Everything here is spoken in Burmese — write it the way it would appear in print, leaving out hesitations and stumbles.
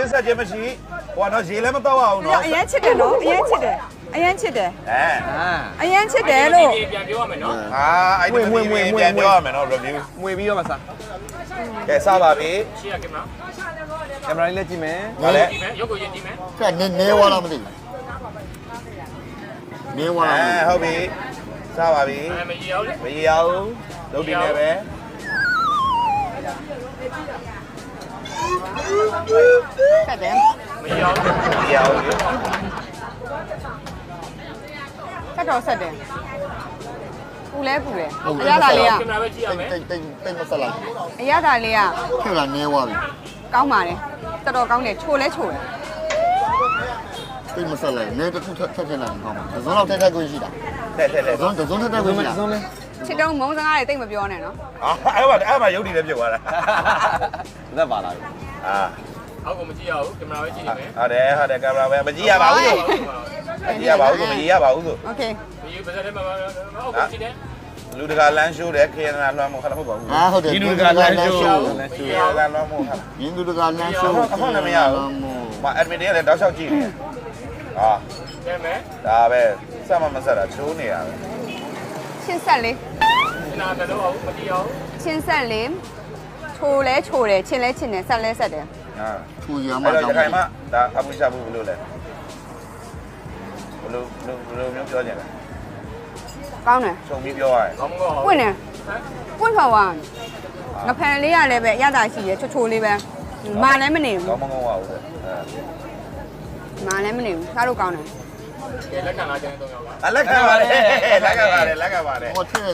ရင်းဆက်ခြင်းမရှိဟိုကတော့ရေလည်းမတော့အောင်နော် အရင်ချစ်တယ်နော်အရင်ချစ်တယ်အရင်ချစ်တယ် အဲ အရင်ချစ်တယ်လို့ ပြန်ပြောရမယ်နော် အဲ့ဒီပြန်ပြောရမယ်နော် review မွေပြီးတော့မစား ကဲစပါပြီ ရှေ့ရကင်မရာ ကင်မရာလေးလက်ကြည့်မယ် ဟောလေ ကြည့်မယ်ရုပ်ကိုရင်ကြည့်မယ် ကဲနေဝါလားမသိဘူးနေဝါလား ဟုတ်ပြီစပါပြီ မရအောင်လေ မရအောင်လုပ်ဒီနဲ့ပဲ ခက်တယ် မရအောင် မရအောင် ခက်တော့ဆက်တယ်ပူလဲပူတယ်အရသာလေးက ကင်မရာပဲကြည့်ရမယ် တိတ်မဆက်လိုက် အရသာလေးက ဖြစ်လာနေဝါပြီ ကောင်းပါတယ်တော်တော်ကောင်းတယ်ချိုလဲချိုတယ် တိတ်မဆက်လိုက်နေတစ်ခုထက်ထက်လာအောင်ဇွန်လောက်ထက်ထက်ကိုရှိတာ တဲ့ ဇွန်ထက်ထက်ကိုရှိတာ ဇွန်လေး ချစ်တုံးမုံစကားတွေတိတ်မပြောနဲ့နော် အဲ့မှာရုပ်တည်လည်းပြုတ်သွားတာ သက်ပါလာပြီ အောက်ကိုမကြည့်ရဘူးကင်မရာပဲကြည့်နေမယ် ဟုတ်တယ်ကင်မရာပဲမကြည့်ရပါဘူးဆိုမကြည့်ရပါဘူးဆိုမကြည့်ရပါဘူးဆို โอเค ဒီပါစတဲ့မှာအောက်ကိုကြည့်တယ် လူတကာလမ်းရှိုးတယ်ခေရနာလွှမ်းမှုခါမဟုတ်ပါဘူး ဟာဟုတ်တယ် ဒီလူကလမ်းရှိုး ခေရနာလွှမ်းမှုခါ ရင်းသူတကလမ်းရှုံး အခုလည်းမရဘူးမ admin တွေကလည်းတောက်လျှောက်ကြည့်နေဟာ ကဲမယ် ဒါပဲစမမဆက်တာချိုးနေရပဲ ချင်းဆက်လေး နာကလို့အောင်မကြည့်အောင် ချင်းဆက်လေးချိုလဲချိုတယ်ချင်းလဲချင်းတယ်ဆက်လဲဆက်တယ် ဟာ ထူရမ အဲ့တော့ တော ဒီ င်း ခိုင်မဒါအပူရှာဘူးဘလို့လဲဘလို့မျိုးပြောကြတယ် ကောင်းတယ် ခြုံပြီးပြောရတယ် ကောင်းကော ပွင့်တယ်ပွင့်ထွက်သွားငဖန်လေးရလည်းပဲအရသာရှိရချိုချိုလေးပဲမာလည်းမနေဘူး ကောင်းမကောင်းပါဘူးအဲ မာလည်းမနေဘူးစားလို့ကောင်းတယ် ကဲလက်ခံလာကြတဲ့3ယောက်က လက်ခံပါတယ်လက်ခံပါတယ် ဟောထည့်